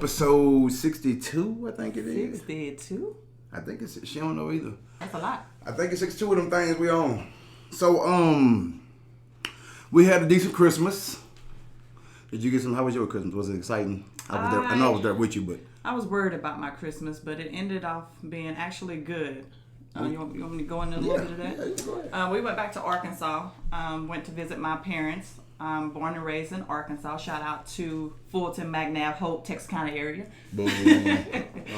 episode 62, I think it is. 62? I think it's, she don't know either. That's a lot. I think it's 62 of them things we own. So, we had a decent Christmas. Did you get some, how was your Christmas? Was it exciting? I was there. I know I was there with you, but. I was worried about my Christmas, but it ended off being actually good. You want me to go into a little bit of that? Yeah, go ahead. We went back to Arkansas, went to visit my parents. Born and raised in Arkansas. Shout out to Fulton, McNabb, Hope, Texarkana area. Boom.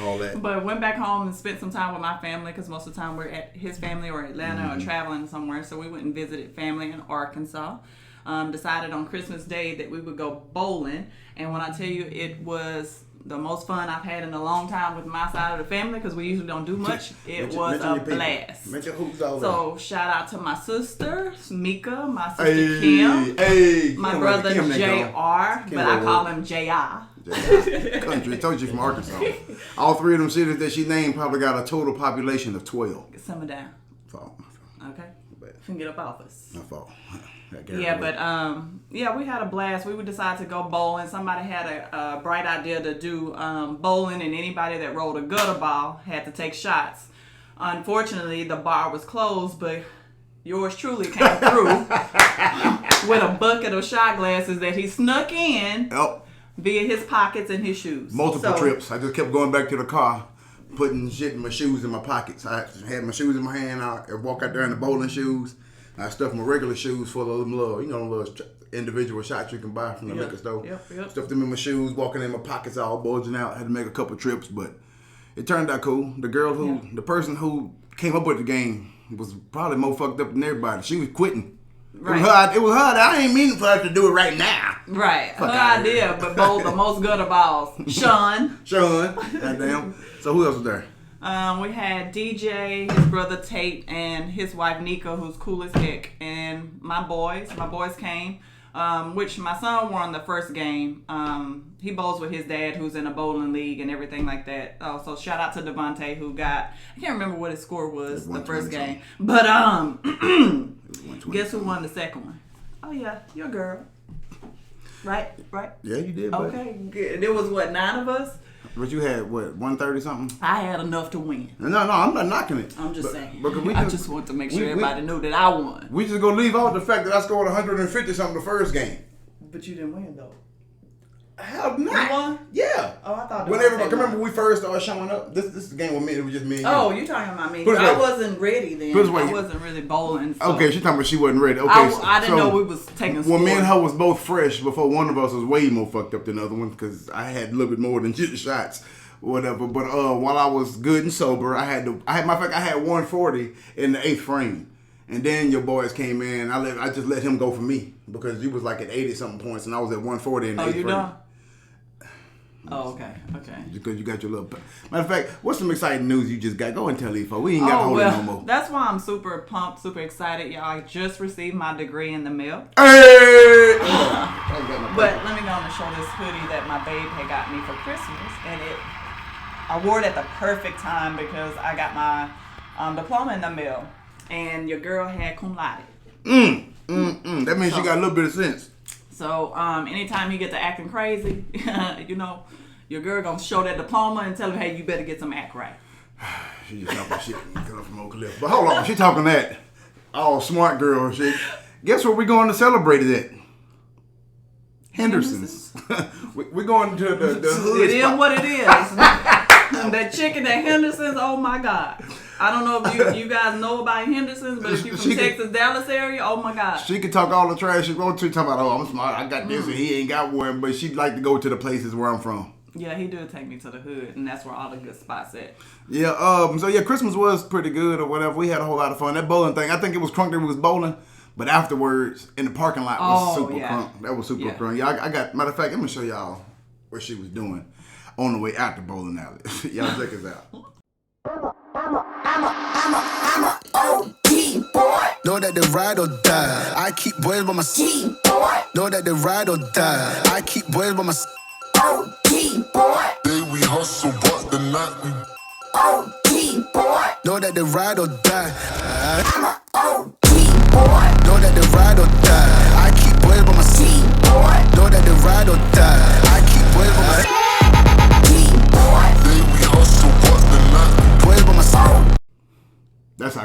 All that. But went back home and spent some time with my family because most of the time we're at his family or Atlanta or traveling somewhere. So we went and visited family in Arkansas. Decided on Christmas Day that we would go bowling. And when I tell you it was the most fun I've had in a long time with my side of the family because we usually don't do much. It was a blast. So shout out to my sister Mika, my sister Kim, my brother JR, but I call him JI. Country. I told you from Arkansas. All three of them cities that she named probably got a total population of 12. Simmer down. Fault. Okay. Can get up off us. My fault. Yeah, but we had a blast. We would decide to go bowling. Somebody had a bright idea to do bowling, and anybody that rolled a gutter ball had to take shots. Unfortunately, the bar was closed, but yours truly came through with a bucket of shot glasses that he snuck in via his pockets and his shoes. Multiple trips. I just kept going back to the car, putting shit in my shoes in my pockets. I had my shoes in my hand. I walk out there in the bowling shoes. I stuffed my regular shoes full of them little individual shots you can buy from the liquor store. Yep. Stuffed them in my shoes, walking in my pockets all bulging out. Had to make a couple trips, but it turned out cool. The person who came up with the game was probably more fucked up than everybody. She was quitting. Right. It was her. I ain't meaning for her to do it right now. Right. Her idea, but bowl the most gutter balls. Sean. Goddamn. So who else was there? We had DJ, his brother Tate, and his wife Nika, who's cool as heck. And my boys came, which my son won the first game. He bowls with his dad, who's in a bowling league and everything like that. So shout out to Devontae, who got, I can't remember what his score was the first game. But guess who won the second one? Oh yeah, your girl. Right? Yeah, you did. Okay, good. There was 9 of us? But you had, 130 something? I had enough to win. No, I'm not knocking it. I'm just saying. I just want to make sure everybody knew that I won. We just gonna leave out the fact that I scored 150 something the first game. But you didn't win though. How not? You won? Yeah. Oh, I thought. Remember we first started showing up. This is the game with me. It was just me and you. Oh, you talking about me? I wasn't ready then. I wasn't really bowling. So. Okay, she talking about she wasn't ready. Okay, I didn't know we was taking. Well, me and her was both fresh before one of us was way more fucked up than the other one because I had a little bit more than just shots. Whatever, but while I was good and sober, I had 140 in the 8th frame, and then your boys came in. I just let him go for me because you was like at 80 something points, and I was at 140 in the 8th frame. Done? Oh, okay. Because you got your little. Matter of fact, what's some exciting news you just got? Go and tell Ifo. We ain't got to hold it no more. That's why I'm super pumped, super excited, y'all. I just received my degree in the mail. Hey! But let me go on and show this hoodie that my babe had got me for Christmas, and I wore it at the perfect time because I got my diploma in the mail, and your girl had cum laude. That means she got a little bit of sense. So anytime he get to acting crazy, your girl gonna show that diploma and tell him, hey, you better get some act right. She just talking shit coming from Oak Cliff. But hold on, she talking that all smart girl shit. Guess where we going to celebrate it at? Henderson's. We're going to the hood. It is what it is. That chicken at Henderson's, oh my God. I don't know if you guys know about Henderson's, but if you're from Texas, Dallas area, oh my God. She can talk all the trash she wants to, talking about, oh, I'm smart, I got this, and he ain't got one, but she'd like to go to the places where I'm from. Yeah, he did take me to the hood, and that's where all the good spots at. Yeah, so yeah, Christmas was pretty good or whatever. We had a whole lot of fun. That bowling thing, I think it was crunk that we was bowling, but afterwards, in the parking lot, was super crunk. That was super crunk. Yeah, I got, matter of fact, let me show y'all what she was doing on the way out the bowling alley. Y'all check us out. I'm a OG boy. Know that they ride or die. I keep boys by my side. Boy. Know that they ride or die. I keep boys by my side. OG boy. Day we hustle, but the night we OG boy. Know that they ride or die. I'm a OG boy. Know that they ride or die. I keep boys by my side. Boy. Know that they ride or die. I keep boys by my side.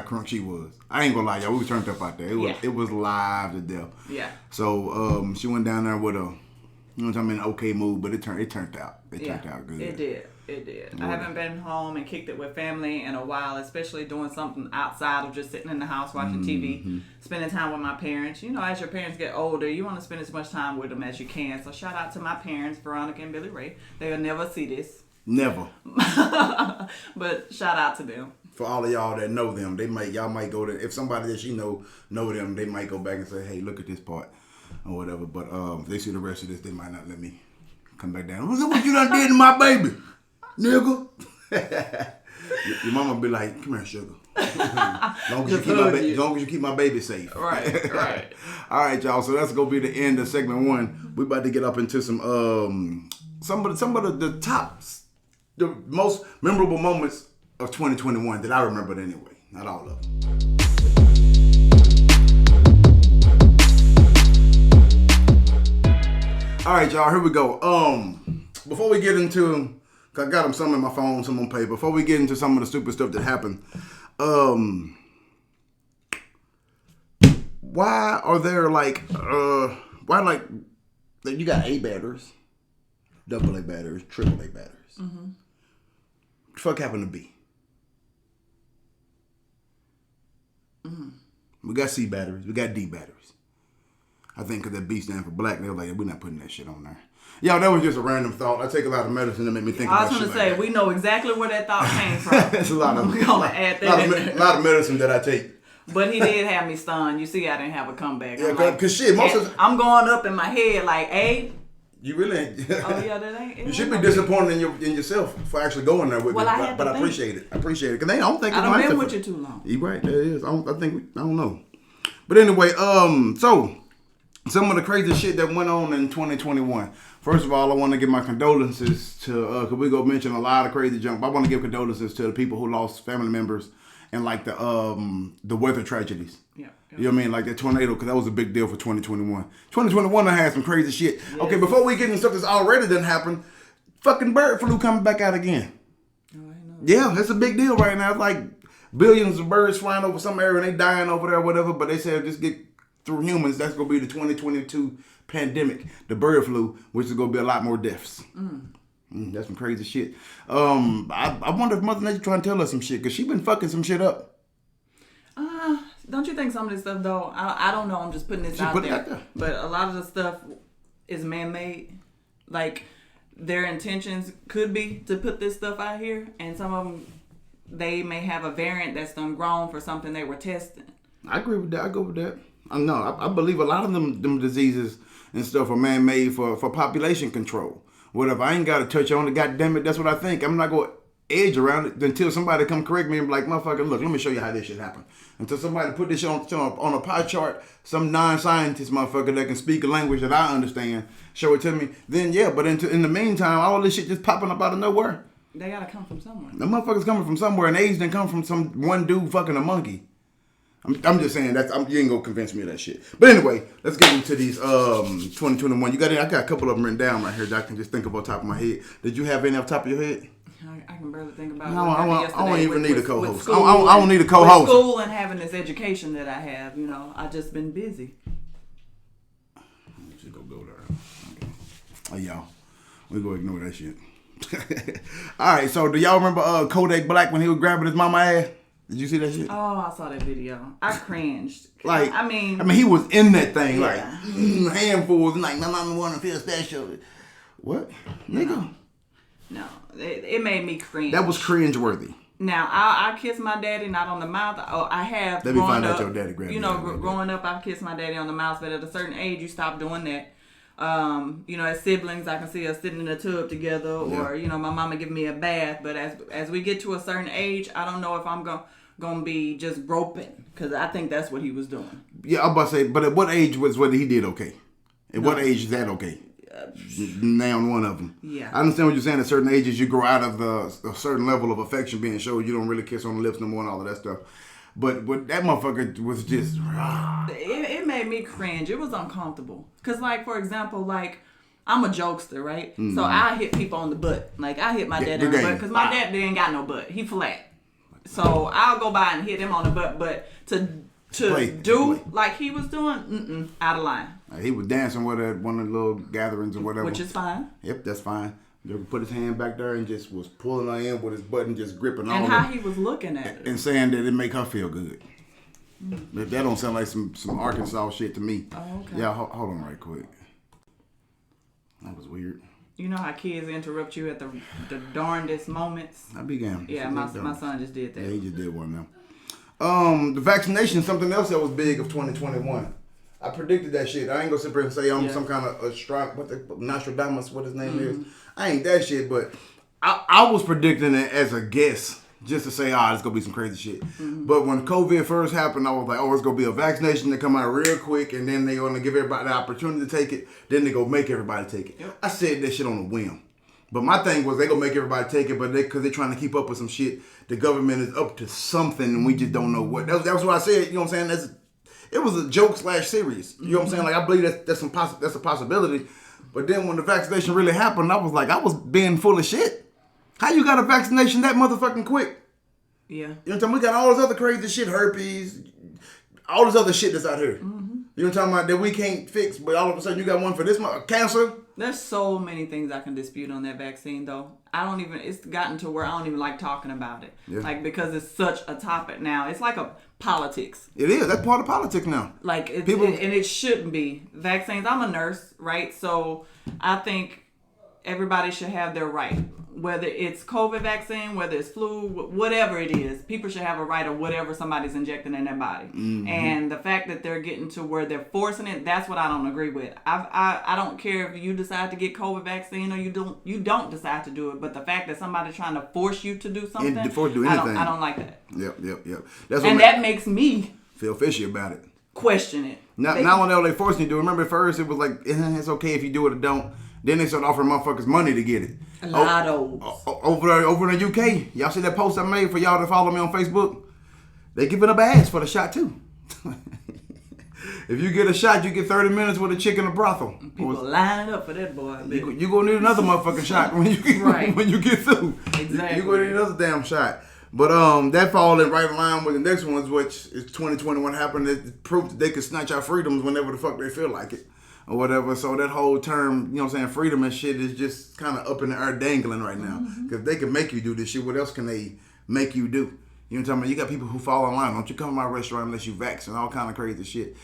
how crunk she was. I ain't gonna lie, y'all. We was turned up out there. It was live to death. Yeah. So she went down there with a, you know what I'm in an okay mood, but it turned out. It turned out good. It did. I haven't been home and kicked it with family in a while, especially doing something outside of just sitting in the house watching TV, spending time with my parents. You know, as your parents get older, you want to spend as much time with them as you can. So shout out to my parents, Veronica and Billy Ray. They'll never see this. Never. But shout out to them. For all of y'all that know them, y'all might go to, if somebody that you know them, they might go back and say, hey, look at this part or whatever. But if they see the rest of this, they might not let me come back down. What you done did to my baby, nigga? Your mama be like, come here, sugar. As long as you keep my baby safe. Right. All right, y'all. So that's gonna be the end of segment 1. We about to get up into some of the tops, the most memorable moments of 2021 that I remembered anyway. Not all of them. All right, y'all. Here we go. Before we get into, I got them some in my phone, some on paper. Before we get into some of the stupid stuff that happened, why are there you got A batteries, double A batteries, triple A batteries? Mm-hmm. What the fuck happened to B? Mm-hmm. We got C batteries, we got D batteries. I think because that B stands for black, they were like, we're not putting that shit on there. Yo, that was just a random thought. I take a lot of medicine to make me think about shit. I was going to say, we know exactly where that thought came from. It's a lot of, we're going to add that in there. A lot of medicine that I take. But he did have me stunned. You see, I didn't have a comeback. Yeah, because shit, I'm going up in my head like, hey. You really ain't. Oh, yeah, that ain't. You should be disappointed in yourself for actually going there with me. But I appreciate it. Because I don't think I done been with you too long. You're right, there it is. I don't know. But anyway, so some of the crazy shit that went on in 2021. First of all, I want to give my condolences to, because we're going to mention a lot of crazy junk, but I want to give condolences to the people who lost family members and like the weather tragedies. Yeah. You know what I mean? Like that tornado, because that was a big deal for 2021. 2021 I had some crazy shit. Yes. Okay, before we get into stuff that's already done happened, fucking bird flu coming back out again. Oh, I know. Yeah, that's a big deal right now. It's like billions of birds flying over some area and they dying over there or whatever, but they said just get through humans, that's going to be the 2022 pandemic, the bird flu, which is going to be a lot more deaths. That's some crazy shit. I wonder if Mother Nature trying to tell us some shit, because she been fucking some shit up. Don't you think some of this stuff, though, I don't know, I'm just putting this out there, but a lot of the stuff is man-made. Like, their intentions could be to put this stuff out here, and some of them, they may have a variant that's done grown for something they were testing. I agree with that. I go with that. I believe a lot of them diseases and stuff are man-made for population control. Whatever. I ain't got to touch on it. God damn it. That's what I think. I'm not going to edge around it until somebody come correct me and be like, motherfucker, look, let me show you how this shit happened. Until somebody put this shit on a pie chart, some non-scientist motherfucker that can speak a language that I understand, show it to me. Then, yeah, but in the meantime, all this shit just popping up out of nowhere. They got to come from somewhere. The motherfuckers coming from somewhere, and AIDS didn't come from some one dude fucking a monkey. I'm just saying you ain't gonna convince me of that shit. But anyway, let's get into these 2021. I got a couple of them written down right here that I can just think of off the top of my head. Did you have any off the top of your head? I can barely think about it. No, I don't even need a co-host. I don't need a co-host. With school and having this education that I have, I just been busy. Just go there. Okay. Oh, y'all, we go ignore that shit. All right, so do y'all remember Kodak Black when he was grabbing his mama ass? Did you see that shit? Oh, I saw that video. I cringed. Like, I mean, he was in that thing, like, handfuls, and like, my mama want to feel special. What? Nigga? No. It made me cringe. That was cringe-worthy. Now, I kiss my daddy, not on the mouth. I have. Let me find out your daddy grabbed growing up, I kissed my daddy on the mouth, but at a certain age, you stop doing that. As siblings, I can see us sitting in a tub together, or my mama giving me a bath. But as we get to a certain age, I don't know if I'm gonna be just groping, because I think that's what he was doing. Yeah, I'm about to say, but at what age was what he did okay? At what age is that okay? Name one of them. Yeah, I understand what you're saying. At certain ages, you grow out of a certain level of affection being showed. You don't really kiss on the lips no more and all of that stuff. But that motherfucker was just... It made me cringe. It was uncomfortable. Because, like, for example, like, I'm a jokester, right? Mm-hmm. So I hit people on the butt. Like, I hit my dad in the butt because my dad didn't got no butt. He flat. So I'll go by and hit him on the butt, but to do like he was doing, out of line. He was dancing with at one of the little gatherings or whatever. Which is fine. Yep, that's fine. He put his hand back there and just was pulling her in with his button, just gripping on her. And how he was looking at it. And saying that it make her feel good. That don't sound like some Arkansas shit to me. Oh, okay. Yeah, hold on right quick. That was weird. You know how kids interrupt you at the darndest moments? I began. Yeah, my son just did that. Yeah, he just did one now. The vaccination, something else that was big of 2021. I predicted that shit. I ain't gonna sit here and say I'm some kind of Nostradamus, what his name is. I ain't that shit, but I was predicting it as a guess. Just to say, it's gonna be some crazy shit. But when COVID first happened, I was like, it's gonna be a vaccination that come out real quick, and then they're gonna give everybody the opportunity to take it. Then they go make everybody take it. Yep. I said that shit on a whim. But my thing was they gonna make everybody take it, but because they're trying to keep up with some shit, the government is up to something, and we just don't know what. That was what I said. You know what I'm saying? It was a joke / serious. You know what I'm saying? Like I believe that's a possibility. But then when the vaccination really happened, I was like, I was being full of shit. How you got a vaccination that motherfucking quick? Yeah. You know what I'm saying? We got all this other crazy shit, herpes, all this other shit that's out here. You know what I'm talking about that we can't fix, but all of a sudden you got one for this cancer. There's so many things I can dispute on that vaccine though. It's gotten to where I don't even like talking about it. Yeah. Like because it's such a topic now. It's like a politics. It is. That's part of politics now. Like and it shouldn't be. Vaccines, I'm a nurse, right? So I think everybody should have their right. Whether it's COVID vaccine, whether it's flu, whatever it is, people should have a right of whatever somebody's injecting in their body. And the fact that they're getting to where they're forcing it, that's what I don't agree with. I don't care if you decide to get COVID vaccine or you don't decide to do it, but the fact that somebody's trying to force you to do something, I don't like that. Yep. That makes me feel fishy about it. Question it. Not only are they forcing you to do it, remember at first it was like, it's okay if you do it or don't. Then they started offering motherfuckers money to get it. A lot of over in the UK. Y'all see that post I made for y'all to follow me on Facebook? They giving up ass for the shot too. If you get a shot, you get 30 minutes with a chick in a brothel. People lining up for that boy. You gonna need another motherfucking shot when you get through. Exactly. You gonna need another damn shot. But that falling right in line with the next ones, which is 2021 happened. It proved that they could snatch our freedoms whenever the fuck they feel like it. Or whatever, so that whole term, you know what I'm saying, freedom and shit is just kind of up in the air dangling right now. Because they can make you do this shit, what else can they make you do? You know what I'm talking about? You got people who fall in line. Don't you come to my restaurant unless you vax and all kind of crazy shit.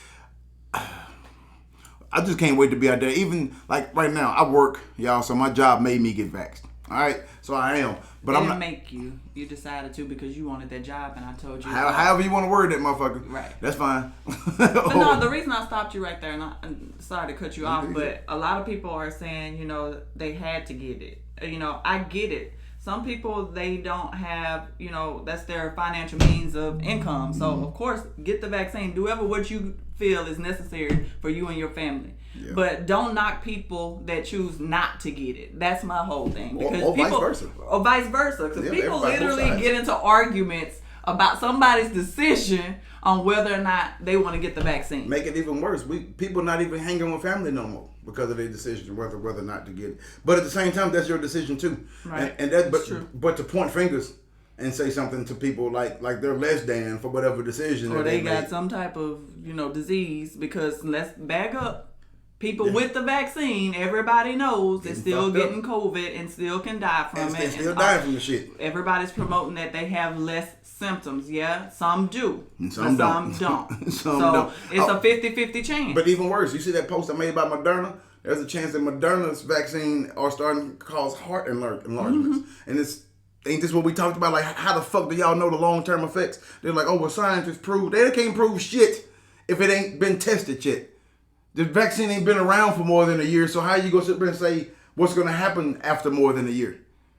I just can't wait to be out there. Even like right now, I work, y'all, so my job made me get vaxxed. All right, so I am. But they I'm not make you. You decided to because you wanted that job, and I told you. However you want to word that, motherfucker. Right. That's fine. But no, the reason I stopped you right there, and I'm sorry to cut you off, but a lot of people are saying, they had to get it. I get it. Some people, they don't have, that's their financial means of income. So, of course, get the vaccine. Do what you feel is necessary for you and your family. Yeah. But don't knock people that choose not to get it. That's my whole thing. Because or vice versa. Or vice versa. Because people literally get into arguments about somebody's decision on whether or not they want to get the vaccine. Make it even worse. People not even hanging with family no more because of their decision whether or not to get it. But at the same time, that's your decision too. Right. And that's true. But to point fingers and say something to people like they're less than for whatever decision. Or they got some type of disease, because let's back up. People with the vaccine, everybody knows they're still getting COVID and still can die from it. They're still dying from the shit. Everybody's promoting that they have less symptoms. Yeah, some do. And some don't. Some don't. It's a 50-50 chance. But even worse, you see that post I made about Moderna? There's a chance that Moderna's vaccine are starting to cause heart enlargements. And ain't this what we talked about? Like, how the fuck do y'all know the long-term effects? They're like, scientists prove. They can't prove shit if it ain't been tested yet. The vaccine ain't been around for more than a year, so how you gonna sit there and say what's gonna happen after more than a year?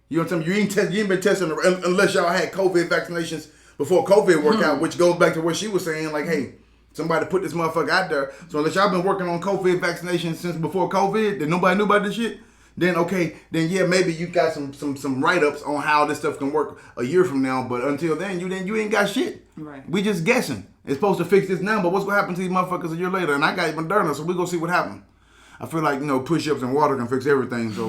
You know what I'm saying? You ain't been testing unless y'all had COVID vaccinations before COVID worked out, which goes back to what she was saying, like, hey, somebody put this motherfucker out there. So unless y'all been working on COVID vaccinations since before COVID, that nobody knew about this shit, then yeah, maybe you got some write-ups on how this stuff can work a year from now. But until then, you ain't got shit. Right. We just guessing. It's supposed to fix this now, but what's gonna happen to these motherfuckers a year later? And I got Moderna, so we gonna see what happens. I feel like, push-ups and water can fix everything. So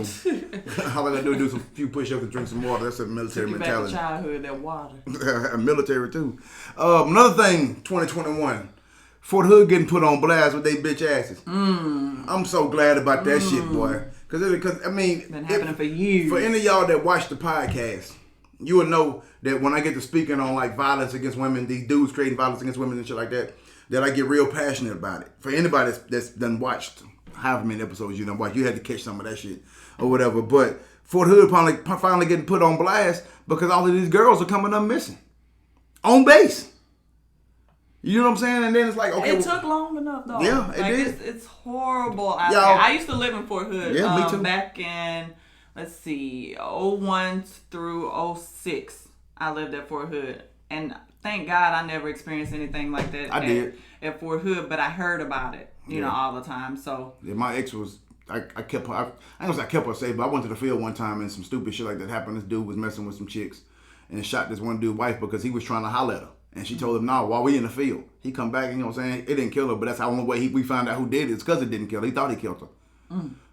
all I gotta do is do some few push-ups and drink some water. That's a military Took you mentality. back to childhood, that water. Military too. Another thing, 2021. Fort Hood getting put on blast with they bitch asses. I'm so glad about that shit, boy. Because been happening for years. For any of y'all that watch the podcast, you will know that when I get to speaking on like violence against women, these dudes creating violence against women and shit like that, that I get real passionate about it. For anybody that's done watched however many episodes you done watched, you had to catch some of that shit or whatever. But Fort Hood finally getting put on blast because all of these girls are coming up missing. On base. You know what I'm saying? And then it's like, okay. It took long enough, though. Yeah, it did. It's horrible out Y'all, there. I used to live in Fort Hood. Yeah, me too. Back in, let's see, 01 through 06, I lived at Fort Hood. And thank God I never experienced anything like that at Fort Hood, but I heard about it, you know, all the time. So yeah, my ex was, I kept her, I ain't gonna say I kept her safe, but I went to the field one time and some stupid shit like that happened. This dude was messing with some chicks and shot this one dude's wife because he was trying to holler at her. And she told him, no, while we in the field. He come back, you know what I'm saying? It didn't kill her, but that's the only way we found out who did it. It's because it didn't kill her. He thought he killed her.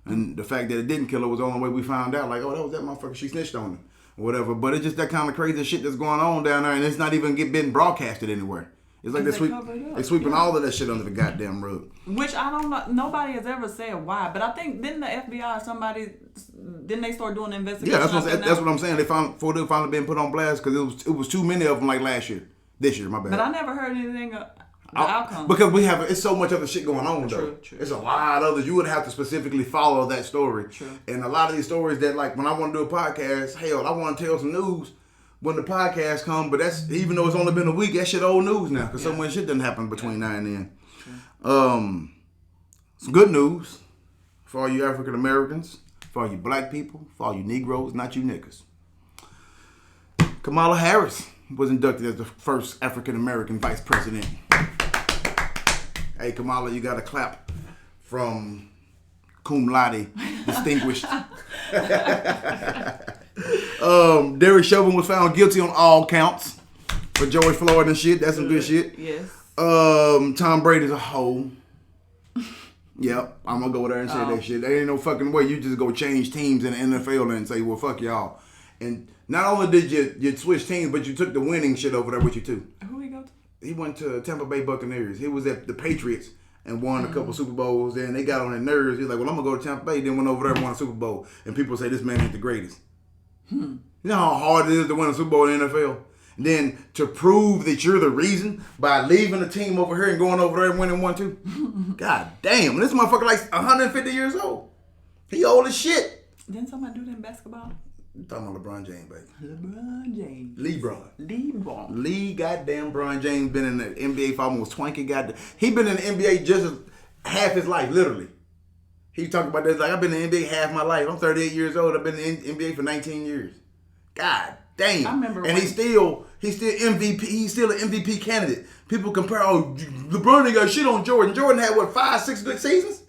And the fact that it didn't kill her was the only way we found out. Like, oh, that was that motherfucker. She snitched on him. Or whatever. But it's just that kind of crazy shit that's going on down there. And it's not even being broadcasted anywhere. It's like they're sweeping all of that shit under the goddamn rug. Which I don't know. Nobody has ever said why. But I think, didn't the FBI or somebody, didn't they start doing an investigation? Yeah, that's what I'm saying. They found Fort Hood finally being put on blast because it was too many of them like last year. This year, my bad. But I never heard anything of the outcome. Because it's so much other shit going on, though. True. It's a lot of others. You would have to specifically follow that story. True. And a lot of these stories that, like, when I want to do a podcast, hell, I want to tell some news when the podcast come, but that's, even though it's only been a week, that shit old news now, because so much shit didn't happen between now and then. Some good news for all you African Americans, for all you black people, for all you Negroes, not you niggas. Kamala Harris was inducted as the first African-American vice president. Hey, Kamala, you got a clap from cum laude, distinguished. Derek Chauvin was found guilty on all counts for George Floyd and shit. That's some good shit. Yes. Tom Brady's a hoe. Yep, I'm gonna go over there and say that shit. There ain't no fucking way you just go change teams in the NFL and say, well, fuck y'all. And not only did you switch teams, but you took the winning shit over there with you too. Who he go to? He went to Tampa Bay Buccaneers. He was at the Patriots and won a couple Super Bowls. Then they got on their nerves. He's like, well, I'm gonna go to Tampa Bay. Then went over there and won a Super Bowl. And people say this man ain't the greatest. You know how hard it is to win a Super Bowl in the NFL? And then to prove that you're the reason by leaving the team over here and going over there and winning one too. God damn, this motherfucker like 150 years old. He old as shit. Didn't somebody do that in basketball? You talking about LeBron James, baby. LeBron James. LeBron. Lee goddamn Bron James been in the NBA for almost 20 goddamn. He been in the NBA just half his life, literally. He talking about this like, I've been in the NBA half my life. I'm 38 years old. I've been in the NBA for 19 years. God damn. I remember. And he's still MVP. He's still an MVP candidate. People compare, LeBron ain't got shit on Jordan. Jordan had, 5-6 good seasons?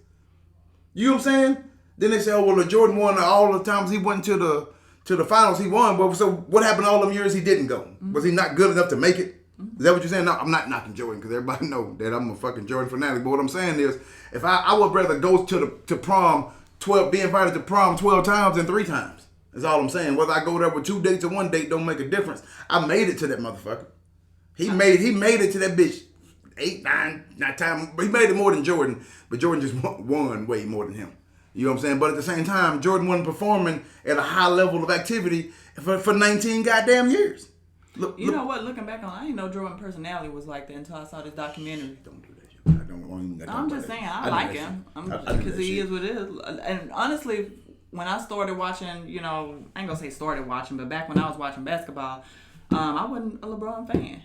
You know what I'm saying? Then they say, Jordan won all the times he went to the finals, he won. But so what happened all them years he didn't go? Was he not good enough to make it? Is that what you're saying? No, I'm not knocking Jordan because everybody know that I'm a fucking Jordan fanatic. But what I'm saying is, if I would rather go to prom 12, be invited to prom 12 times than 3 times. That's all I'm saying. Whether I go there with 2 dates or 1 date don't make a difference. I made it to that motherfucker. He made it to that bitch 8, 9 times. He made it more than Jordan, but Jordan just won way more than him. You know what I'm saying? But at the same time, Jordan wasn't performing at a high level of activity for 19 goddamn years. You know what? Looking back on, I didn't know Jordan's personality was like that until I saw this documentary. Don't do that shit. I'm just saying, I like him because he is what it is. And honestly, when I started watching, I ain't gonna say started watching, but back when I was watching basketball, I wasn't a LeBron fan.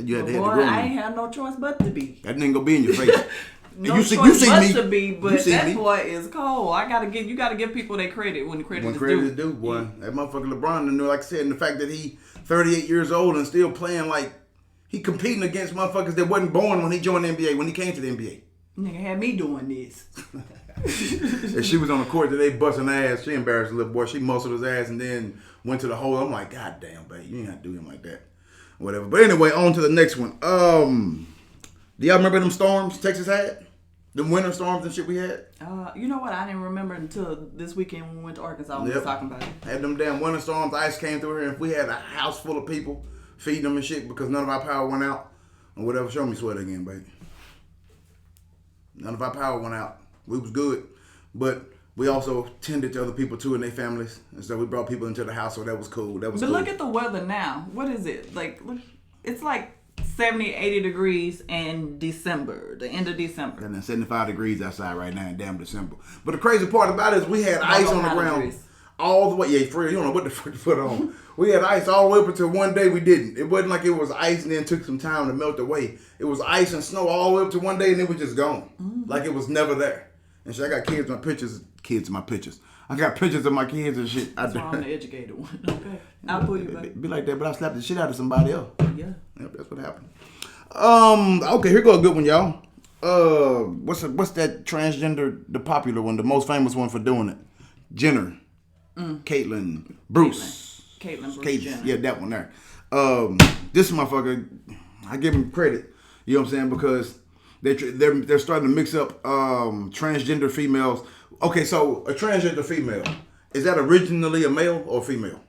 You had to boy, I ain't had no choice but to be. That nigga gonna be in your face. No you choice see but me. to be, but that me. boy is cold. You gotta give people their credit when the credit is due. Boy. That motherfucker LeBron, like I said, and the fact that he 38 years old and still playing like he competing against motherfuckers that wasn't born when he joined the NBA, when he came to the NBA. Nigga had me doing this. And she was on the court today busting ass. She embarrassed the little boy. She muscled his ass and then went to the hole. I'm like, God damn, baby, you ain't have to do him like that. Whatever. But anyway, on to the next one. Do y'all remember them storms Texas had? The winter storms and shit we had. You know what? I didn't remember until this weekend when we went to Arkansas. We was talking about it. Had them damn winter storms. Ice came through here, and if we had a house full of people feeding them and shit because none of our power went out or whatever. Show me sweat again, baby. None of our power went out. We was good, but we also tended to other people too and their families, and so we brought people into the house. So that was cool. But look at the weather now. What is it like? Look, it's like 70, 80 degrees in December, the end of December. And then 75 degrees outside right now in damn December. But the crazy part about it is we had ice on the ground all the way. Yeah, for real, you don't know what the fuck to put on. We had ice all the way up until one day we didn't. It wasn't like it was ice and then took some time to melt away. It was ice and snow all the way up to one day and it was just gone. Like it was never there. And shit, I got kids in my pictures. I got pictures of my kids and shit. That's why I'm the educated one. Okay. I'll pull you back. Be like that, but I slapped the shit out of somebody else. Yeah. Yep, that's what happened. Okay, here go a good one, y'all. What's that transgender, the popular one, the most famous one for doing it? Jenner. Caitlyn Bruce. Caitlyn Bruce Jenner. Yeah, that one there. This motherfucker, I give him credit. You know what I'm saying? Because they're starting to mix up transgender females. Okay, so a transgender female, is that originally a male or female?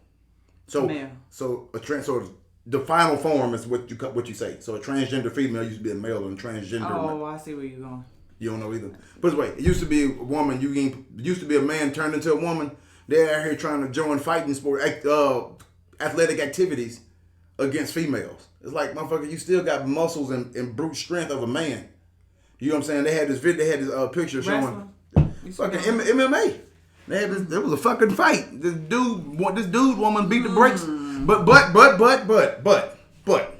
So male. So the final form is what you say. So a transgender female used to be a male and transgender. Oh, I see where you're going. You don't know either. But wait, it used to be a woman. It used to be a man turned into a woman. They're out here trying to join fighting sport, athletic activities against females. It's like, motherfucker, you still got muscles and brute strength of a man. You know what I'm saying? They had this picture showing fucking MMA. There was a fucking fight. This dude woman beat the brakes. But.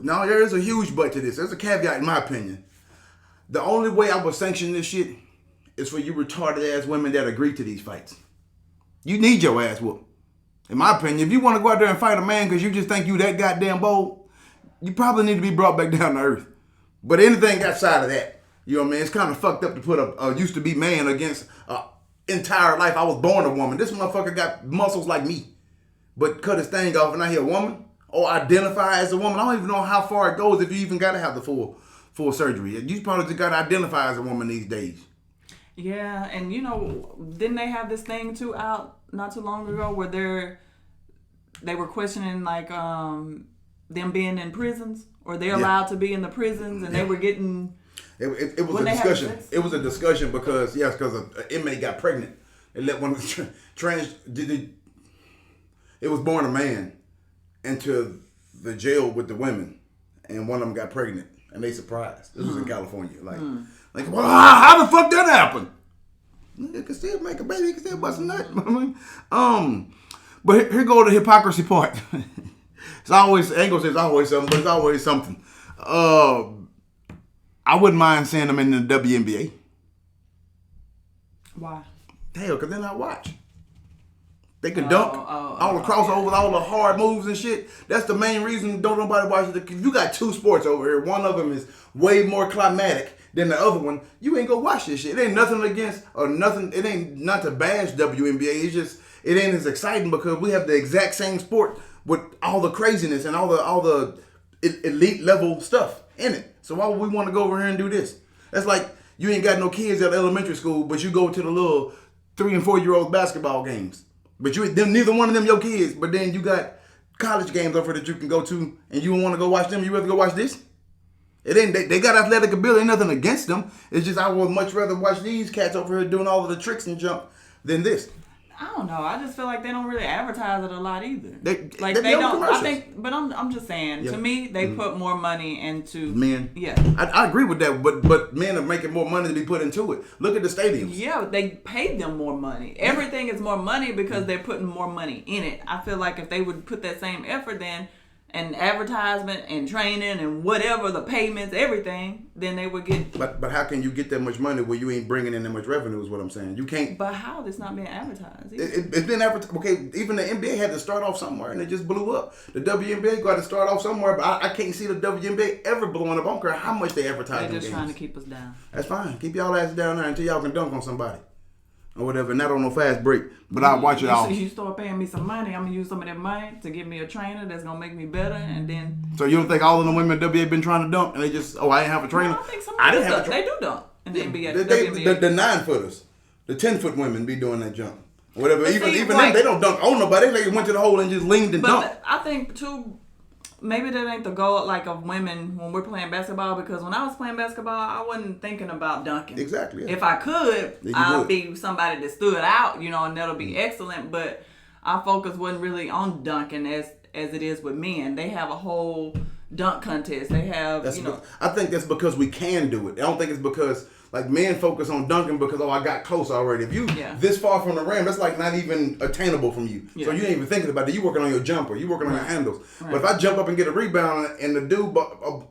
No, there is a huge but to this. There's a caveat in my opinion. The only way I would sanction this shit is for you retarded ass women that agree to these fights. You need your ass whooped. In my opinion, if you want to go out there and fight a man because you just think you that goddamn bold, you probably need to be brought back down to earth. But anything outside of that, you know what I mean? It's kind of fucked up to put a used to be man against entire life. I was born a woman. This motherfucker got muscles like me, but cut his thing off and now he a woman or identify as a woman. I don't even know how far it goes if you even got to have the full surgery. You probably just got to identify as a woman these days. Yeah, and didn't they have this thing too out not too long ago where they were questioning like them being in prisons or they're allowed to be in the prisons and they were getting. It was a discussion. It was a discussion because an inmate got pregnant. They let one of the it was born a man into the jail with the women, and one of them got pregnant, and they surprised. This was in California. Like, well, how the fuck that happened? You can still make a baby. You can still bust a nut. But here go the hypocrisy part. It's always, I ain't gonna say it's always something, but it's always something. I wouldn't mind seeing them in the WNBA. Why? Hell, because then I watch. They can dunk all the crossovers, all the hard moves and shit. That's the main reason don't nobody watch it. You got two sports over here. One of them is way more climatic than the other one. You ain't gonna watch this shit. It ain't nothing against or nothing. It ain't not to bash WNBA. It's just it ain't as exciting because we have the exact same sport with all the craziness and all the elite level stuff in it. So why would we want to go over here and do this? That's like you ain't got no kids at elementary school, but you go to the little 3 and 4 year old basketball games. But neither one of them your kids. But then you got college games over that you can go to, and you don't want to go watch them. You rather go watch this? It ain't. They got athletic ability. Ain't nothing against them. It's just I would much rather watch these cats over here doing all of the tricks and jump than this. I don't know. I just feel like they don't really advertise it a lot either. They don't. I think, but I'm just saying. Yeah. To me, they put more money into men. Yeah, I agree with that. But men are making more money to be put into it. Look at the stadiums. Yeah, they paid them more money. Everything is more money because they're putting more money in it. I feel like if they would put that same effort then. And advertisement and training and whatever the payments, everything, then they would get. But how can you get that much money where you ain't bringing in that much revenue? Is what I'm saying. You can't. But how? It's not being advertised. It's been advertised. Okay, even the NBA had to start off somewhere and it just blew up. The WNBA got to start off somewhere, but I can't see the WNBA ever blowing up. I don't care how much they advertise. They're just trying to keep us down. That's fine. Keep y'all asses down there until y'all can dunk on somebody. or whatever, not on no fast break. But I watch it all. You start paying me some money, I'm gonna use some of that money to give me a trainer that's gonna make me better, and then. So you don't think all of the women at WNBA been trying to dunk, and they just I didn't have a trainer. No, I think I didn't have a they do dunk in the NBA. The 9-footers, the 10-foot women be doing that jump. Whatever. But Even see, them, like, they don't dunk on nobody. They went to the hole and just leaned and dunked. But I think too. Maybe that ain't the goal, like, of women when we're playing basketball, because when I was playing basketball, I wasn't thinking about dunking. Exactly. Yeah. If I could, I'd be somebody that stood out, and that'll be excellent. But our focus wasn't really on dunking as it is with men. They have a whole dunk contest. They have, I think that's because we can do it. I don't think it's because, like, men focus on dunking because, I got close already. If you this far from the rim, that's like not even attainable from you. Yeah. So you ain't even thinking about it. You working on your jumper. You working on your handles. Right. But if I jump up and get a rebound and the dude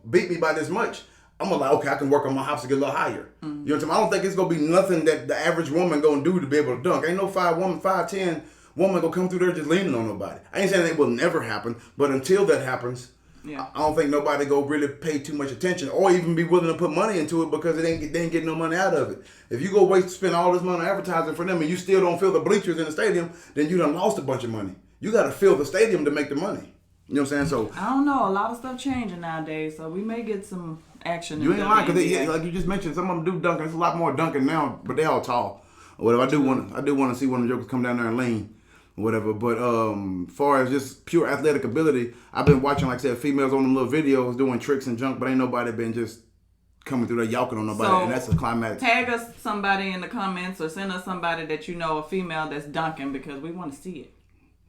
beat me by this much, I'm gonna okay, I can work on my hops to get a little higher. Mm-hmm. You know what I'm saying? I don't think it's gonna be nothing that the average woman gonna do to be able to dunk. Ain't no 5'10" woman gonna come through there just leaning on nobody. I ain't saying it will never happen, but until that happens, I don't think nobody go really pay too much attention or even be willing to put money into it because they ain't getting no money out of it. If you go spend all this money on advertising for them and you still don't fill the bleachers in the stadium, then you done lost a bunch of money. You got to fill the stadium to make the money. You know what I'm saying? So I don't know. A lot of stuff changing nowadays, so we may get some action. You ain't lying because like you just mentioned, some of them do dunking. There's a lot more dunking now, but they all tall. Or whatever. I do want to see one of the jokers come down there and lean. Whatever, but far as just pure athletic ability, I've been watching, like I said, females on them little videos doing tricks and junk, but ain't nobody been just coming through there yawking on nobody, and that's a climax. Tag us somebody in the comments or send us somebody that a female that's dunking because we want to see it.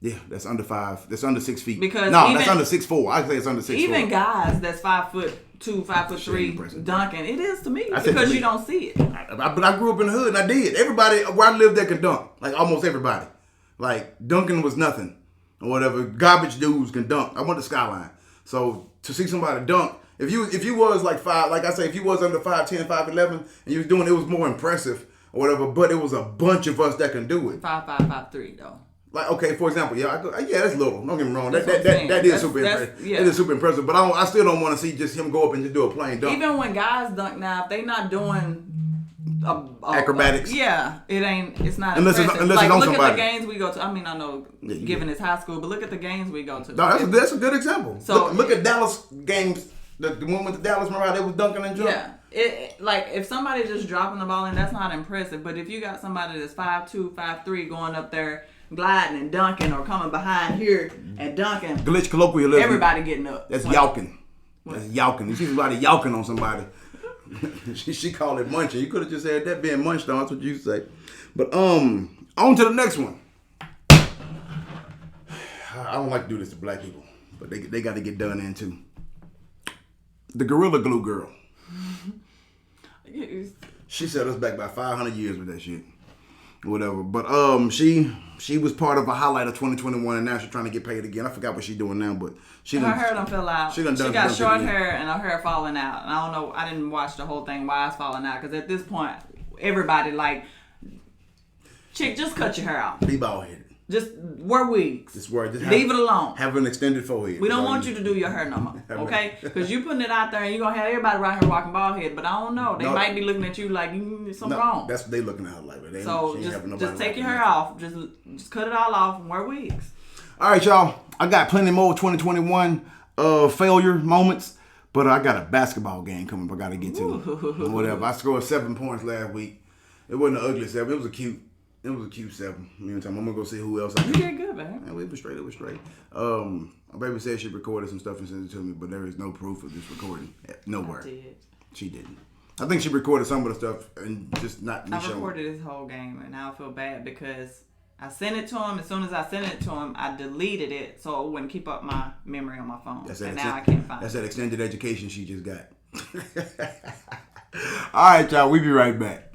Yeah, that's under 5. That's under 6 feet. Because that's under 6'4". I say it's under 6'4". Even guys that's 5'2", 5'3", dunking, it is to me because you don't see it. But I grew up in the hood and I did. Everybody where I lived there could dunk, like almost everybody. Like, dunking was nothing or whatever. Garbage dudes can dunk. I went to Skyline. So, to see somebody dunk, if you was like 5, like I say, if you was under 5'10", 5'11", and you was doing it, was more impressive or whatever, but it was a bunch of us that can do it. 5'5", 5'3", though. Like, okay, for example, that's little. Don't get me wrong. That is super impressive. Yeah. It is super impressive, but I still don't want to see just him go up and just do a plain dunk. Even when guys dunk now, if they not doing acrobatics. It's not unless impressive. Unless like, it's on look somebody. at the games we go to. I mean, I know given it's high school, but look at the games we go to. No, that's a good example. So look at Dallas games. The one with the Dallas, remember how they was dunking and jumping? Yeah. Like, if somebody just dropping the ball in, that's not impressive. But if you got somebody that's 5'2", 5'3", going up there gliding and dunking or coming behind here and dunking. Glitch colloquialism. Everybody getting up. That's yawking. That's yawking. You see somebody yawking on somebody. she called it munching. You could have just said that being munched on. That's what you say. But on to the next one. I don't like to do this to black people, but they got to get done in too. The Gorilla Glue girl. She set us back by 500 years with that shit. Whatever. But she was part of a highlight of 2021 and now she's trying to get paid again. I forgot what she's doing now, but her hair done fell out. She got short hair and her hair falling out. And I don't know, I didn't watch the whole thing why it's falling out. Because at this point, everybody chick, just cut your hair off. Be bald headed. Just wear wigs. Just leave it alone. Have an extended forehead. We don't want you to do your hair no more, okay? Because you putting it out there and you're going to have everybody around here walking bald head. But I don't know. They might be looking at you like something wrong. That's what they looking at her like. So just take your hair off. Just cut it all off and wear wigs. All right, y'all. I got plenty more 2021 failure moments. But I got a basketball game coming up I got to get to. Whatever. I scored 7 points last week. It wasn't an ugly 7. It was a cute 7. Meantime, I'm going to go see who else I You did good, man. Yeah, it was straight. My baby said she recorded some stuff and sent it to me, but there is no proof of this recording. Nowhere. I did. She didn't. I think she recorded some of the stuff and just not me I showing. recorded this whole game, and now I feel bad because I sent it to him. As soon as I sent it to him, I deleted it so it wouldn't keep up my memory on my phone. And now I can't find it. That's that extended education she just got. All right, y'all. We'll be right back.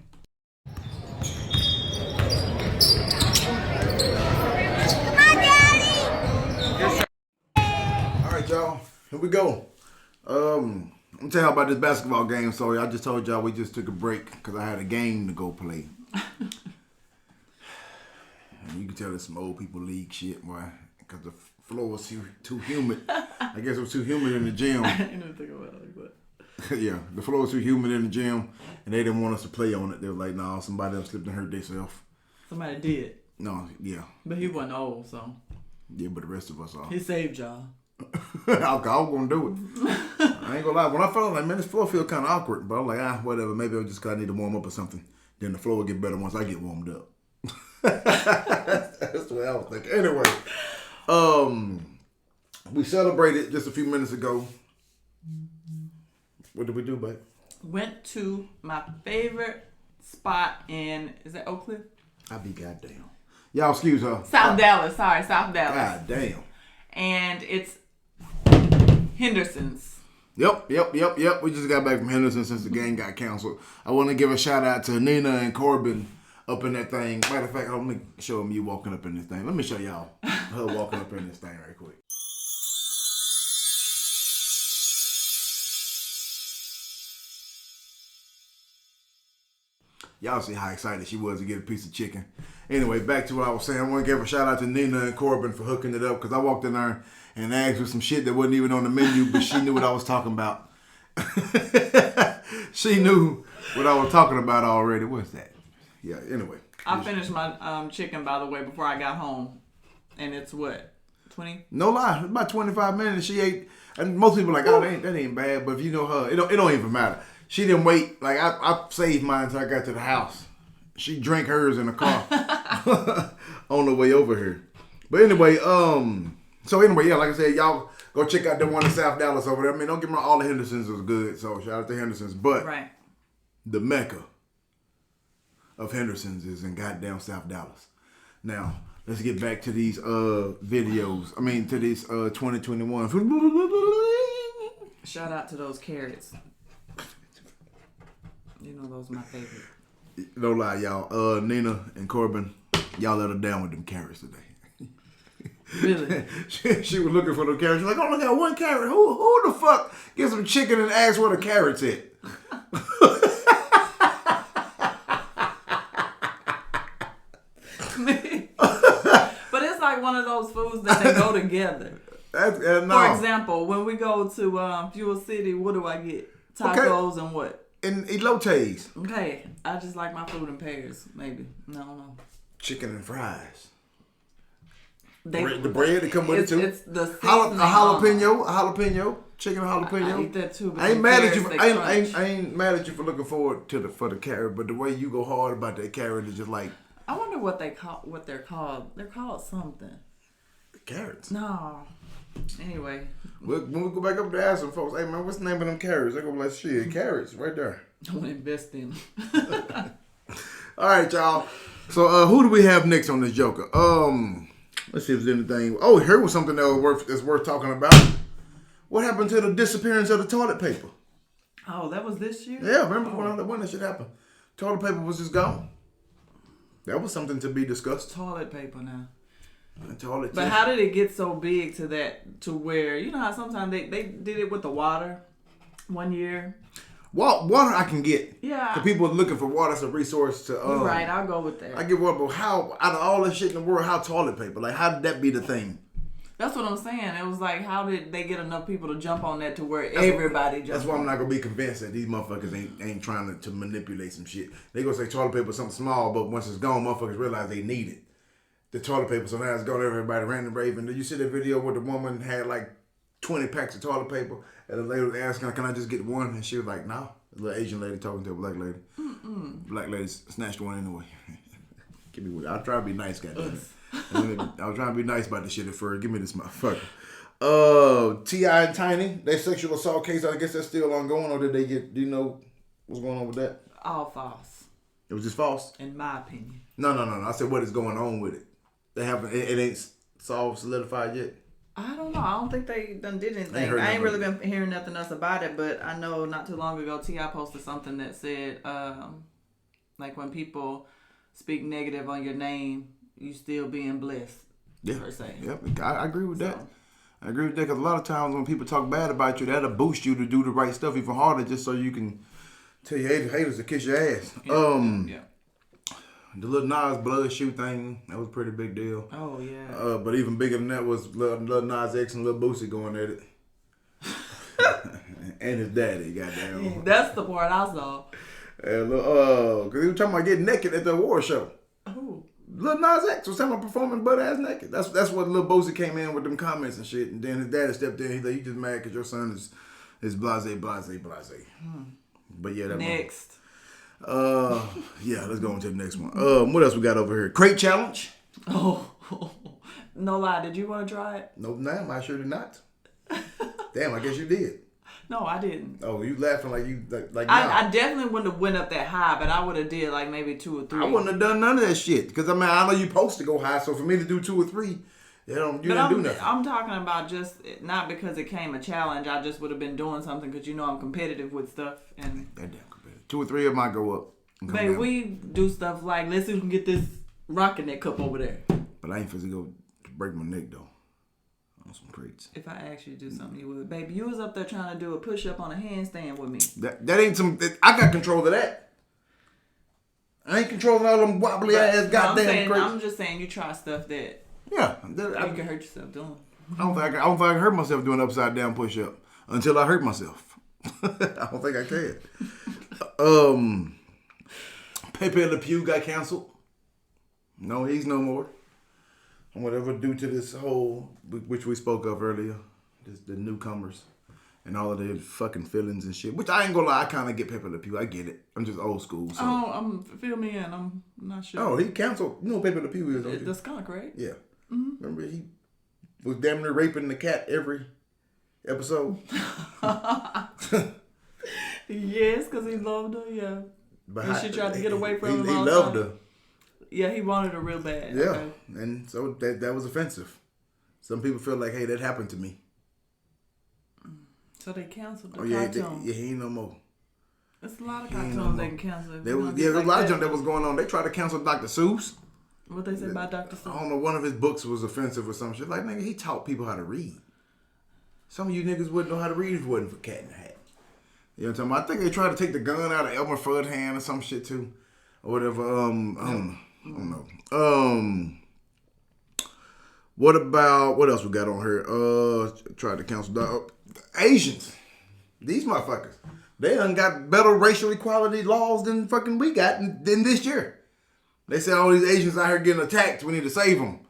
Y'all, here we go. I'm gonna tell you about this basketball game. So I just told y'all we just took a break because I had a game to go play. And you can tell there's some old people league shit, boy, because the floor was too humid. I guess it was too humid in the gym. I didn't even think about it like that. Yeah, the floor was too humid in the gym, and they didn't want us to play on it. They were like, "Nah, somebody else slipped and hurt themselves." Somebody did. No, yeah. But he wasn't old, so. Yeah, but the rest of us are. He saved y'all. I was gonna do it. I ain't gonna lie. When I felt like, man, this floor feel kind of awkward. But I'm like, whatever. Maybe I'm just 'cause I need to warm up or something. Then the floor will get better once I get warmed up. That's the way I was thinking. Anyway, we celebrated just a few minutes ago. What did we do, babe? Went to my favorite spot in, is that Oak Cliff? I be goddamn. Y'all excuse her. South Dallas. Sorry, South Dallas. God damn. And it's Henderson's. Yep. We just got back from Henderson since the game got canceled. I want to give a shout out to Nina and Corbin up in that thing. Matter of fact, let me show them you walking up in this thing. Let me show y'all her walking up in this thing right quick. Y'all see how excited she was to get a piece of chicken. Anyway, back to what I was saying. I want to give a shout out to Nina and Corbin for hooking it up because I walked in there and asked for some shit that wasn't even on the menu, but she knew what I was talking about. She knew what I was talking about already. What's that? Yeah, anyway. I finished my chicken, by the way, before I got home. And it's what? 20? No lie. It's about 25 minutes. She ate. And most people are like, oh, that ain't bad. But if you know her, it don't even matter. She didn't wait. Like, I saved mine until I got to the house. She drank hers in the car on the way over here. But anyway, yeah, like I said, y'all go check out the one in South Dallas over there. I mean, don't get me wrong, all the Hendersons was good. So shout out to Hendersons. But right. The Mecca of Hendersons is in goddamn South Dallas. Now, let's get back to these videos. I mean, to these 2021. Shout out to those carrots. You know those are my favorite. Don't lie, y'all. Nina and Corbin, y'all let her down with them carrots today. Really? she was looking for the carrots. She's like, oh, look, I got one carrot. Who the fuck gets some chicken and asks where the carrot's at? But it's like one of those foods that they go together. No. For example, when we go to Fuel City, what do I get? Tacos and what? And elotes. Okay, I just like my food in pairs, maybe. No. Chicken and fries. The bread that come with it too. It's the jalapeno, chicken and jalapeno. I eat that too. But I ain't mad at you. I ain't mad at you for looking forward to for the carrot, but the way you go hard about that carrot is just like. I wonder what they're called. They're called something. Carrots. No. Anyway. When we go back up there, ask some folks, hey man, what's the name of them carrots? They're gonna be like, shit, carrots right there. Don't invest in them. All right, y'all. So who do we have next on this Joker? Let's see if there's anything. Oh, here was something that's worth talking about. What happened to the disappearance of the toilet paper? Oh, that was this year? Yeah, remember when that shit happened? Toilet paper was just gone. That was something to be discussed. Toilet paper now. But how did it get so big to where, you know how sometimes they did it with the water one year? Water I can get. Yeah. The people are looking for water as a resource to... You're right, I'll go with that. I get water, but how, out of all the shit in the world, how toilet paper? Like, how did that be the thing? That's what I'm saying. It was like, how did they get enough people to jump on that to where everybody jumps on? That's why I'm not going to be convinced that these motherfuckers ain't trying to manipulate some shit. They going to say toilet paper is something small, but once it's gone, motherfuckers realize they need it. The toilet paper, so now it's gone, everybody ran and raving. Did you see that video where the woman had like 20 packs of toilet paper and the lady was asking, can I just get one? And she was like, no. The little Asian lady talking to a black lady. Black lady snatched one anyway. Give me one. I'll try to be nice, goddamn. I was trying to be nice about this shit at first. Give me this motherfucker. T.I. and Tiny, their sexual assault case, I guess that's still ongoing, or did they get, do you know what's going on with that? All false. It was just false? In my opinion. No. I said what is going on with it. They haven't, it ain't solidified yet? I don't know. I don't think they done did anything. I ain't really been hearing nothing else about it, but I know not too long ago T.I. posted something that said, like when people speak negative on your name, you still being blessed. Yeah. Per se. Yep. I agree with that. I agree with that because a lot of times when people talk bad about you, that'll boost you to do the right stuff even harder just so you can tell your haters to kiss your ass. Yeah. The little Nas blood shoe thing, that was a pretty big deal. Oh, yeah. But even bigger than that was little Nas X and Lil Boosie going at it. And his daddy, goddamn. Yeah, that's the part I saw. Because he was talking about getting naked at the award show. Oh. Lil Nas X was having performing butt ass naked. That's what Lil Boosie came in with them comments and shit. And then his daddy stepped in. He's like, "You just mad because your son is blase. But yeah, that Next. yeah, let's go on to the next one. What else we got over here? Crate challenge. Oh, no lie. Did you want to try it? No, ma'am, I sure did not. Damn, I guess you did. No, I didn't. Oh, you laughing like you like. I definitely wouldn't have went up that high, but I would have did like maybe 2 or 3. I wouldn't have done none of that shit because I mean I know you're supposed to go high, so for me to do 2 or 3, you didn't do nothing. I'm talking about just not because it came a challenge. I just would have been doing something because I'm competitive with stuff and. That damn competitive. 2 or 3 of them might go up. Babe, we do stuff like let's see if we can get this rocking that cup over there. But I ain't finna go break my neck though. On some crates. If I asked you to do something, you would. Baby, you was up there trying to do a push-up on a handstand with me. That ain't some... I got control of that. I ain't controlling all them wobbly ass goddamn crates. I'm just saying you try stuff that... Yeah. you can hurt yourself doing. I don't think I can hurt myself doing upside down push-up until I hurt myself. I don't think I can. Pepe Le Pew got canceled. No, he's no more. And whatever due to this whole, which we spoke of earlier, the newcomers and all of their fucking feelings and shit. Which I ain't gonna lie, I kind of get Pepe Le Pew. I get it. I'm just old school. So. Oh, fill me in. I'm not sure. Oh, he canceled. You know Pepe Le Pew is, don't you? The skunk, right? Yeah. Mm-hmm. Remember he was damn near raping the cat every episode. Yes, because he loved her. Yeah. But and she tried to get away from him. He loved her. Yeah, he wanted her real bad. Yeah, okay. And so that was offensive. Some people feel like, hey, that happened to me. So they canceled the cartoon. Yeah, he ain't no more. There's a lot of cartoons they can cancel. There was a lot of junk that was going on. They tried to cancel Dr. Seuss. What they say about Dr. Seuss? I don't know, one of his books was offensive or some shit. Like, nigga, he taught people how to read. Some of you niggas wouldn't know how to read if it wasn't for Cat in the Hat. You know what I'm talking about? I think they tried to take the gun out of Elmer Fudd's hand or some shit too. Or whatever. I don't know. What else we got on here? Tried to cancel Asians. These motherfuckers. They done got better racial equality laws than fucking we got than this year. They said all these Asians out here getting attacked. We need to save them.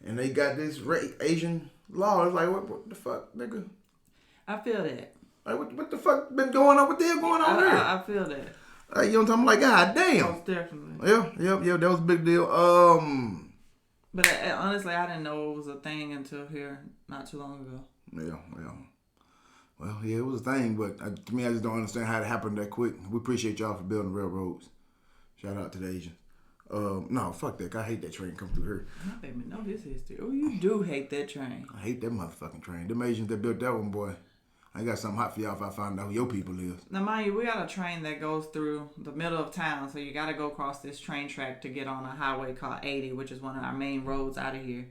And they got this Asian law. It's like, what the fuck, nigga? I feel that. Like, what the fuck been going on? What the hell going on there? I feel that. You know what I'm talking about? Like, god damn. Most definitely. Yeah. That was a big deal. But honestly, I didn't know it was a thing until here not too long ago. Yeah. Well, yeah, it was a thing, but to me, I just don't understand how it happened that quick. We appreciate y'all for building railroads. Shout out to the Asians. No, fuck that. I hate that train come through here. My baby know his history. Oh, you do hate that train. I hate that motherfucking train. Them Asians that built that one, boy. I got something hot for y'all if I find out who your people is. Now, mind you, we got a train that goes through the middle of town, so you got to go across this train track to get on a highway called 80, which is one of our main roads out of here.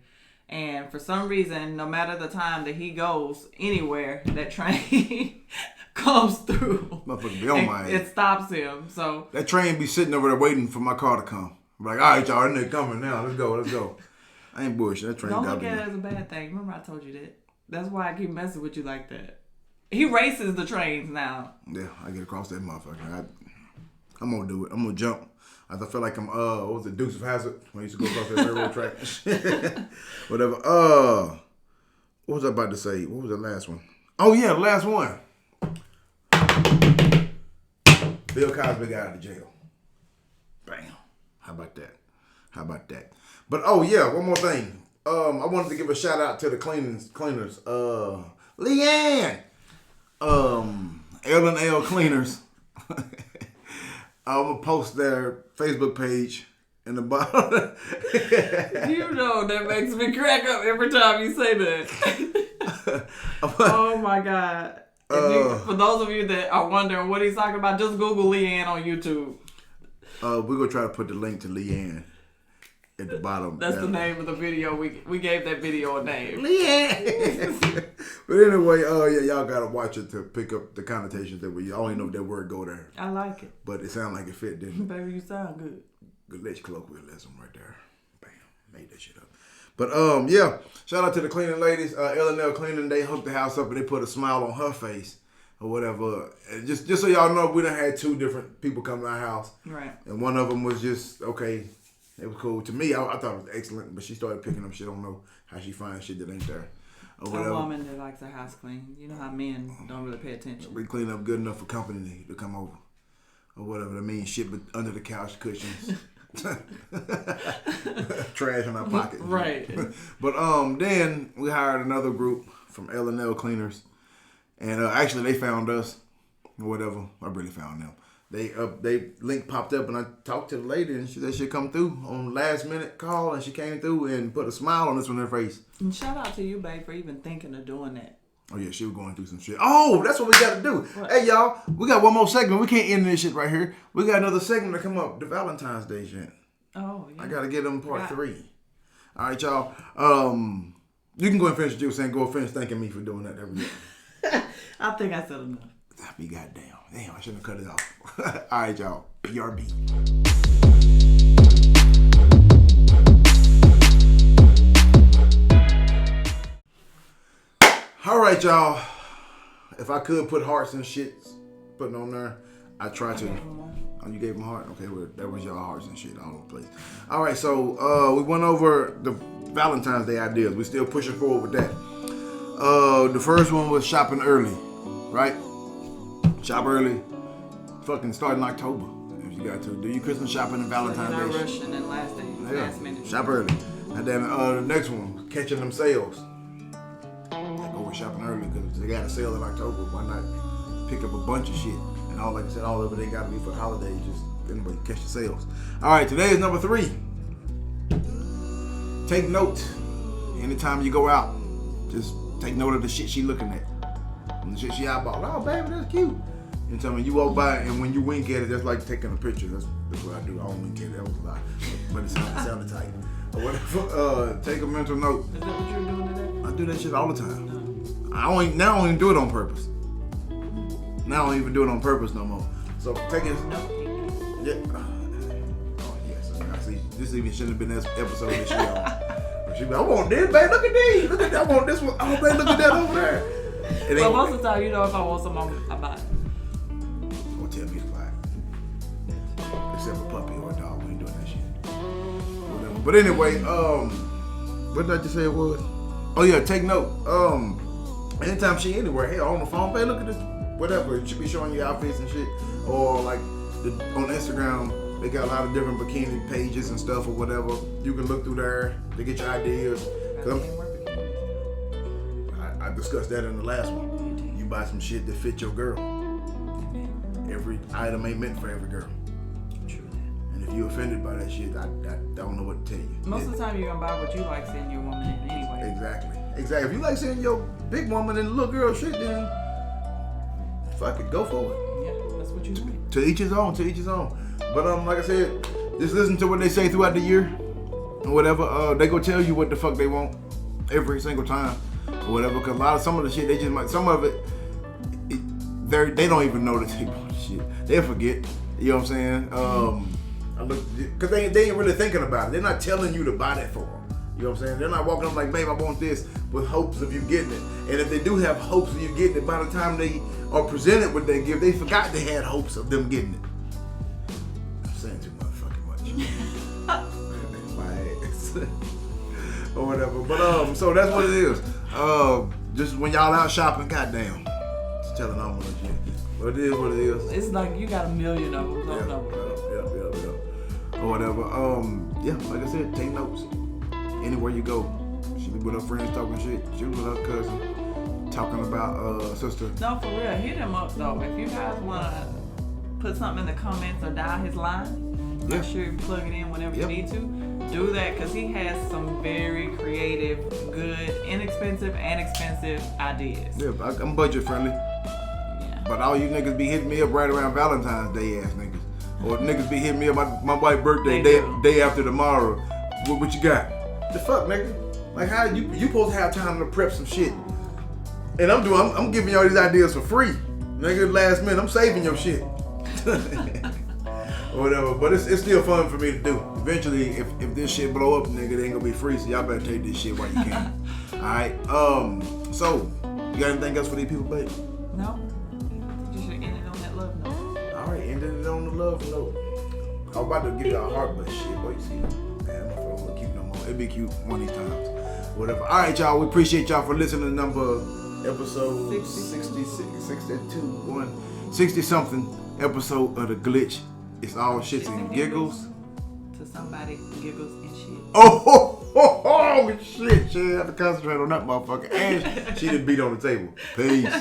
And for some reason, no matter the time that he goes anywhere, that train comes through. Motherfucker be on my ass. It stops him. So that train be sitting over there waiting for my car to come. I'm like, all right, y'all, they're coming now. Let's go. I ain't bullshit. That train don't got look me. at it as a bad thing. Remember I told you that. That's why I keep messing with you like that. He races the trains now. Yeah, I get across that motherfucker. I'm gonna do it. I'm gonna jump. I feel like I'm what was it, Dukes of Hazzard when I used to go across that railroad track. Whatever. What was I about to say? What was the last one? Oh yeah, the last one. Bill Cosby got out of jail. Bam. How about that? But oh yeah, one more thing. I wanted to give a shout out to the cleaners. Leanne. L&L Cleaners. I'm gonna post their Facebook page in the bottom. You know that makes me crack up every time you say that. Oh my God. For those of you that are wondering what he's talking about, just Google Leanne on YouTube. We're gonna try to put the link to Leanne at the bottom. That's the name of the video. We gave that video a name. Leanne. But anyway, yeah, y'all gotta watch it to pick up the connotations that I only know if that word go there. I like it. But it sounded like it fit, didn't it? Baby, you sound good. Glitch colloquialism right there. Bam. Made that shit up. But yeah, shout out to the cleaning ladies. L&L Cleaning, they hooked the house up and they put a smile on her face or whatever. And just so y'all know, we done had 2 different people come to our house. Right. And one of them was just, okay, It was cool. To me, I thought it was excellent, but she started picking up shit. I don't know how she finds shit that ain't there. Or whatever. A woman that likes her house clean. You know how men don't really pay attention. We clean up good enough for company to come over. Or whatever. That means shit but under the couch cushions. Trash in my pocket. Right. But then we hired another group from L&L Cleaners. And actually they found us. Or whatever. I really found them. They link popped up and I talked to the lady and she said she'd come through on last minute call and she came through and put a smile on her face. And shout out to you, babe, for even thinking of doing that. Oh yeah, she was going through some shit. Oh, that's what we got to do. What? Hey y'all, we got one more segment. We can't end this shit right here. We got another segment to come up. The Valentine's Day shit. Oh yeah. I gotta get them part 3. All right, y'all. You can go and finish the juice and go finish thanking me for doing that every day. I think I said enough. Be goddamn. Damn, I shouldn't have cut it off. All right, y'all. BRB. All right, y'all. If I could put hearts and shit putting on there, I try to. Oh, you gave them a heart? Okay, well, that was y'all hearts and shit all over the place. All right, so we went over the Valentine's Day ideas. We're still pushing forward with that. The first one was shopping early, right? Shop early. Fucking start in October if you got to. Do your Christmas shopping and Valentine's Day. No rushing and last day. Yeah. Last minute. Shop early. And then the next one, catching them sales. Go with shopping early because they got a sale in October. Why not pick up a bunch of shit? And all, like I said, all of it ain't got to be for the holidays. Just anybody catch the sales. All right, today is number 3. Take note. Anytime you go out, just take note of the shit she looking at. And the shit she eyeball. Oh, baby, that's cute. You tell me you walk by and when you wink at it, that's like taking a picture. That's what I do. I don't wink at it. That was a lie. But it sounded tight. Or whatever. Take a mental note. Is that what you're doing today? I do that shit all the time. I don't even do it on purpose. Now I don't even do it on purpose no more. So take it. Yeah. Oh yes. I see. This even shouldn't have been this episode that she on. She be like, I want this, babe. Look at these. Look at that. I want this one. Oh, babe, look at that over there. But most of the time, you know, if I want something, I buy it. Don't tell me to buy it. Except a puppy or a dog. We ain't doing that shit. Whatever. But anyway, what did I just say it was? Oh yeah, take note. Anytime she anywhere, hey, on the phone, babe, look at this. Whatever. It should be showing you outfits and shit. Or like on Instagram, they got a lot of different bikini pages and stuff or whatever. You can look through there to get your ideas. I discussed that in the last one. You buy some shit that fit your girl. Every item ain't meant for every girl. True. And if you're offended by that shit, I don't know what to tell you. Most of the time, you're gonna buy what you like seeing your woman in anyway. Exactly. If you like seeing your big woman and little girl shit, then fuck it, go for it. Yeah, that's what you like. To each his own. But like I said, just listen to what they say throughout the year or whatever. They go tell you what the fuck they want every single time or whatever. Cause some of the shit they just might, some of it they don't even know that they want shit. They'll forget. You know what I'm saying? Cause they ain't really thinking about it. They're not telling you to buy that for them. You know what I'm saying? They're not walking up like, babe, I want this with hopes of you getting it. And if they do have hopes of you getting it, by the time they are presented with their gift, they forgot they had hopes of them getting it. I'm saying too motherfucking much. My ass. Or whatever. But so that's what it is. Just when y'all out shopping, goddamn. Just telling all my shit. But it is what it is. It's like you got a million of them. Don't know. Yeah. Or whatever. Yeah, like I said, take notes. Anywhere you go, she be with her friends talking shit. She was with her cousin talking about sister. No, for real. Hit him up though. If you guys wanna put something in the comments or dial his line, make sure you plug it in whenever you need to. Do that because he has some very creative, good, inexpensive, and expensive ideas. Yeah, I'm budget friendly. Yeah. But all you niggas be hitting me up right around Valentine's Day ass niggas. Or niggas be hitting me up my wife's birthday day after tomorrow. What you got? The fuck, nigga? Like how you supposed to have time to prep some shit. And I'm giving y'all these ideas for free. Nigga, last minute, I'm saving your shit. Or whatever. But it's still fun for me to do. Eventually, if this shit blow up, nigga, it ain't gonna be free, so y'all better take this shit while you can. Alright. So, you got anything else for these people, babe? No. Just end it on that love note. Alright, ended it on the love note. I'm about to give y'all a heart, but shit, boy, you see, man, my phone look cute no more. It'll be cute one of these times. Whatever. All right, y'all. We appreciate y'all for listening to episode 60 something episode of the Glitch. It's all shits and giggles. To somebody, giggles and shit. Oh, shit. She had to concentrate on that motherfucker. And she done beat on the table. Peace.